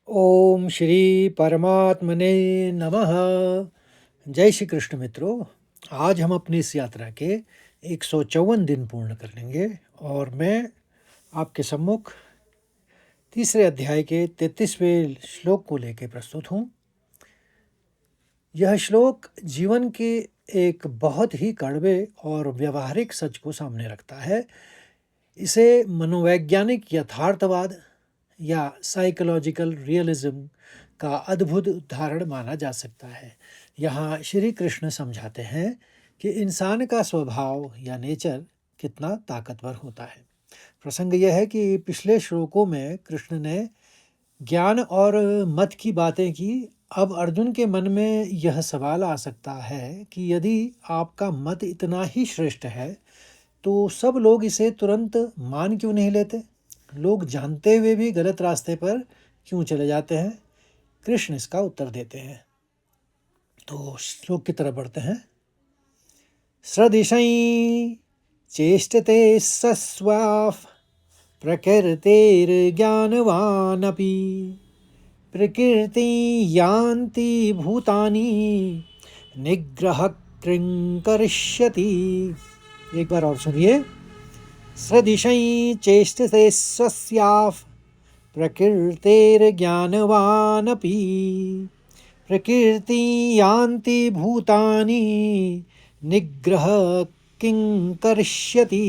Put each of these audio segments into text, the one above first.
ओम श्री परमात्मने नमः। जय श्री कृष्ण मित्रों। आज हम अपनी इस यात्रा के 154 दिन पूर्ण कर लेंगे और मैं आपके सम्मुख तीसरे अध्याय के 33वें श्लोक को लेकर प्रस्तुत हूँ। यह श्लोक जीवन के एक बहुत ही कड़वे और व्यवहारिक सच को सामने रखता है। इसे मनोवैज्ञानिक यथार्थवाद या साइकोलॉजिकल रियलिज्म का अद्भुत उदाहरण माना जा सकता है। यहाँ श्री कृष्ण समझाते हैं कि इंसान का स्वभाव या नेचर कितना ताकतवर होता है। प्रसंग यह है कि पिछले श्लोकों में कृष्ण ने ज्ञान और मत की बातें की। अब अर्जुन के मन में यह सवाल आ सकता है कि यदि आपका मत इतना ही श्रेष्ठ है तो सब लोग इसे तुरंत मान क्यों नहीं लेते? लोग जानते हुए भी गलत रास्ते पर क्यों चले जाते हैं? कृष्ण इसका उत्तर देते हैं। तो श्लोक की तरफ बढ़ते हैं। सदृशै चेष्टते सस्वाफ प्रकृतेर्ज्ञानवानपि प्रकृति यान्ति भूतानि निग्रह कृं करिष्यति। एक बार और सुनिए। सदृशै चेष्टते स्वस्याः प्रकृतेर्ज्ञानवानपि प्रकृति यान्ति भूतानि निग्रह किं करिष्यति।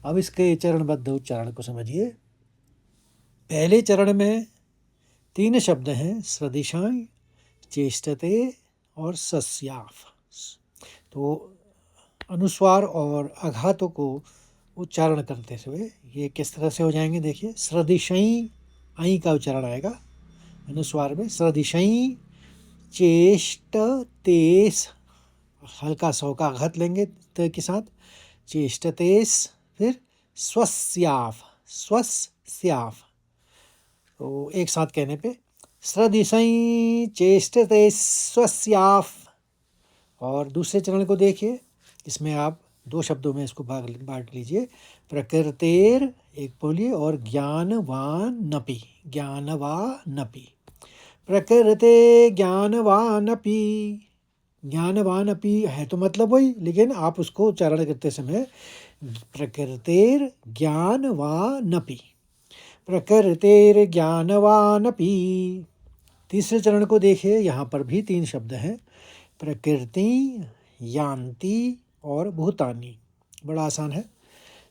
अब इसके चरणबद्ध उच्चारण को समझिए। पहले चरण में 3 शब्द हैं, सदृशै, चेष्टते और सस्याः। तो अनुस्वार और आघातों को उच्चारण करते हुए ये किस तरह से हो जाएंगे, देखिए। सदृशै, आई का उच्चारण आएगा अनुस्वार में। सदृशै चेष्टतेस, हल्का सौ का आघात लेंगे त के साथ। चेष्टतेस, फिर स्वस्याफ, स्वस्याफ। तो एक साथ कहने पे सदृशै चेष्टते स्वस्याफ। और दूसरे चरण को देखिए, इसमें आप 2 शब्दों में इसको बांट लीजिए। प्रकृतेर, एक बोलिए, और ज्ञानवानपि, ज्ञानवानपि। प्रकृते ज्ञानवानपि, ज्ञानवानपि है तो मतलब वही, लेकिन आप उसको उच्चारण करते समय प्रकृतेर ज्ञानवानपि, प्रकृतेर ज्ञानवानपि। तीसरे चरण को देखिए, यहाँ पर भी 3 शब्द हैं, प्रकृति, यान्ति और भूतानि। बड़ा आसान है।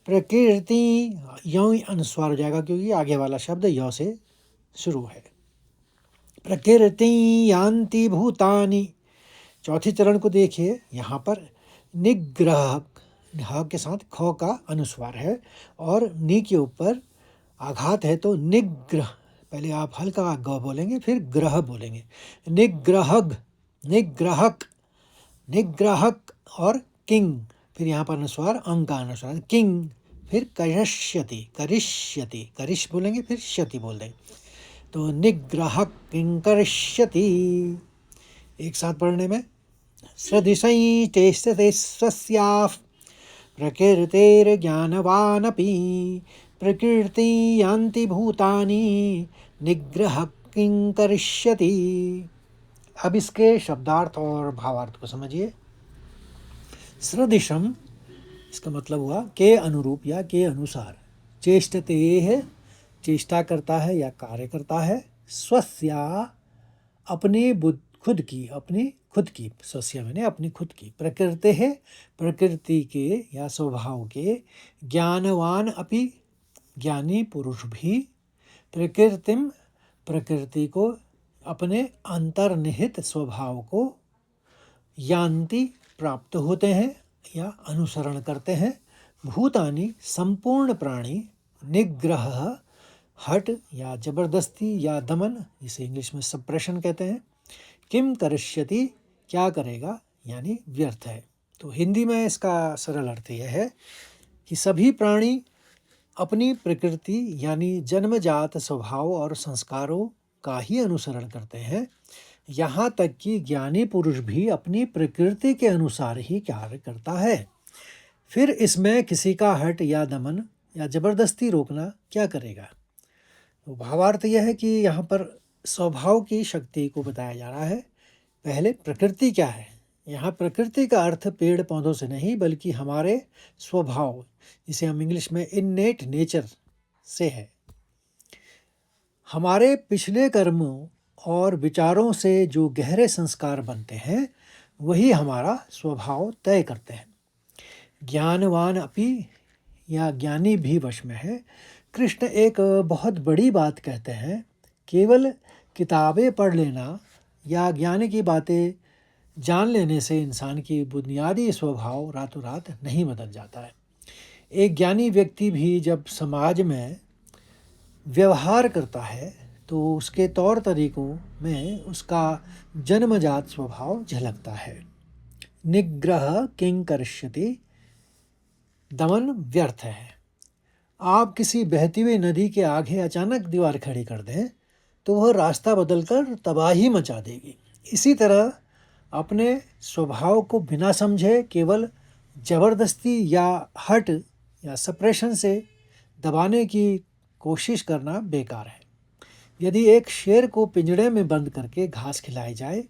प्रकृति, यों ही अनुस्वार हो जाएगा क्योंकि आगे वाला शब्द यो से शुरू है। प्रकृति यान्ति भूतानि। चौथे चरण को देखिए, यहाँ पर निग्रह, ह के साथ ख का अनुस्वार है और नी के ऊपर आघात है, तो निग्रह। पहले आप हल्का ग बोलेंगे, फिर ग्रह बोलेंगे। निग्रहग, निग्रहक, निग्रहक। और किंग, फिर यहाँ पर अनुस्वार, अंग का अनुस्वार, किंग। फिर करिष्यति, करिष्यति, करिष्य बोलेंगे, फिर क्षति बोल देंगे। तो निग्रह किं करिष्यति। एक साथ पढ़ने में। सदृशै चेष्टते स्वस्याः प्रकृतेर्ज्ञानवानपि प्रकृति यान्ति भूतानि निग्रह किं करिष्यति। अब इसके शब्दार्थ और भावार्थ को समझिए। सदृशम, इसका मतलब हुआ के अनुरूप या के अनुसार। चेष्टते है, चेष्टा करता है या कार्य करता है। स्वस्या, अपनी खुद की, अपनी खुद की। स्वस्या मैंने अपनी खुद की। प्रकृति है, प्रकृति के या स्वभाव के। ज्ञानवान अपि, ज्ञानी पुरुष भी। प्रकृतिम, प्रकृति को, अपने अंतर्निहित स्वभाव को। यान्ति, प्राप्त होते हैं या अनुसरण करते हैं। भूतानि, संपूर्ण प्राणी। निग्रह, हट या जबरदस्ती या दमन, जिसे इंग्लिश में सप्रेशन कहते हैं। किम करिष्यति, क्या करेगा, यानी व्यर्थ है। तो हिंदी में इसका सरल अर्थ यह है कि सभी प्राणी अपनी प्रकृति यानी जन्मजात स्वभाव और संस्कारों का ही अनुसरण करते हैं। यहाँ तक कि ज्ञानी पुरुष भी अपनी प्रकृति के अनुसार ही कार्य करता है। फिर इसमें किसी का हट या दमन या जबरदस्ती रोकना क्या करेगा? तो भावार्थ यह है कि यहाँ पर स्वभाव की शक्ति को बताया जा रहा है। पहले प्रकृति क्या है? यहाँ प्रकृति का अर्थ पेड़ पौधों से नहीं बल्कि हमारे स्वभाव, जिसे हम इंग्लिश में इन्नेट नेचर से है। हमारे पिछले कर्मों और विचारों से जो गहरे संस्कार बनते हैं वही हमारा स्वभाव तय करते हैं। ज्ञानवान अपि या ज्ञानी भी वश में है। कृष्ण एक बहुत बड़ी बात कहते हैं, केवल किताबें पढ़ लेना या ज्ञान की बातें जान लेने से इंसान की बुनियादी स्वभाव रातों रात नहीं बदल जाता है। एक ज्ञानी व्यक्ति भी जब समाज में व्यवहार करता है तो उसके तौर तरीकों में उसका जन्मजात स्वभाव झलकता है। निग्रह किं करिष्यति, दमन व्यर्थ है। आप किसी बहती हुई नदी के आगे अचानक दीवार खड़ी कर दें तो वह रास्ता बदलकर तबाही मचा देगी। इसी तरह अपने स्वभाव को बिना समझे केवल जबरदस्ती या हट या सप्रेशन से दबाने की कोशिश करना बेकार है। यदि एक शेर को पिंजड़े में बंद करके घास खिलाई जाए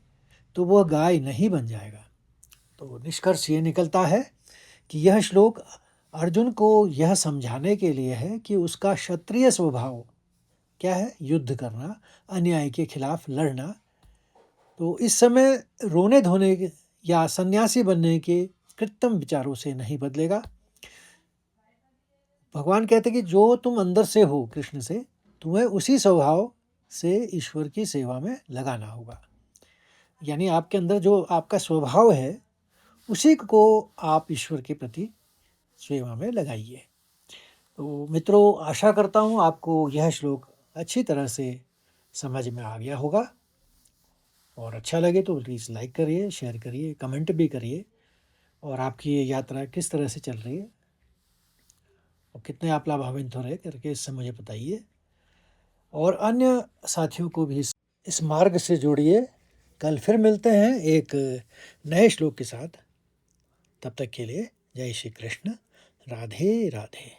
तो वह गाय नहीं बन जाएगा। तो निष्कर्ष ये निकलता है कि यह श्लोक अर्जुन को यह समझाने के लिए है कि उसका क्षत्रिय स्वभाव क्या है, युद्ध करना, अन्याय के खिलाफ लड़ना। तो इस समय रोने धोने या सन्यासी बनने के कृत्रिम विचारों से नहीं बदलेगा। भगवान कहते कि जो तुम अंदर से हो कृष्ण से, तुम्हें उसी स्वभाव से ईश्वर की सेवा में लगाना होगा। यानी आपके अंदर जो आपका स्वभाव है उसी को आप ईश्वर के प्रति सेवा में लगाइए। तो मित्रों, आशा करता हूँ आपको यह श्लोक अच्छी तरह से समझ में आ गया होगा, और अच्छा लगे तो प्लीज़ लाइक करिए, शेयर करिए, कमेंट भी करिए, और आपकी ये यात्रा किस तरह से चल रही है और कितने आप लाभान्वित हो रहे करके इससे मुझे बताइए, और अन्य साथियों को भी इस मार्ग से जोड़िए। कल फिर मिलते हैं एक नए श्लोक के साथ। तब तक के लिए जय श्री कृष्ण, राधे राधे।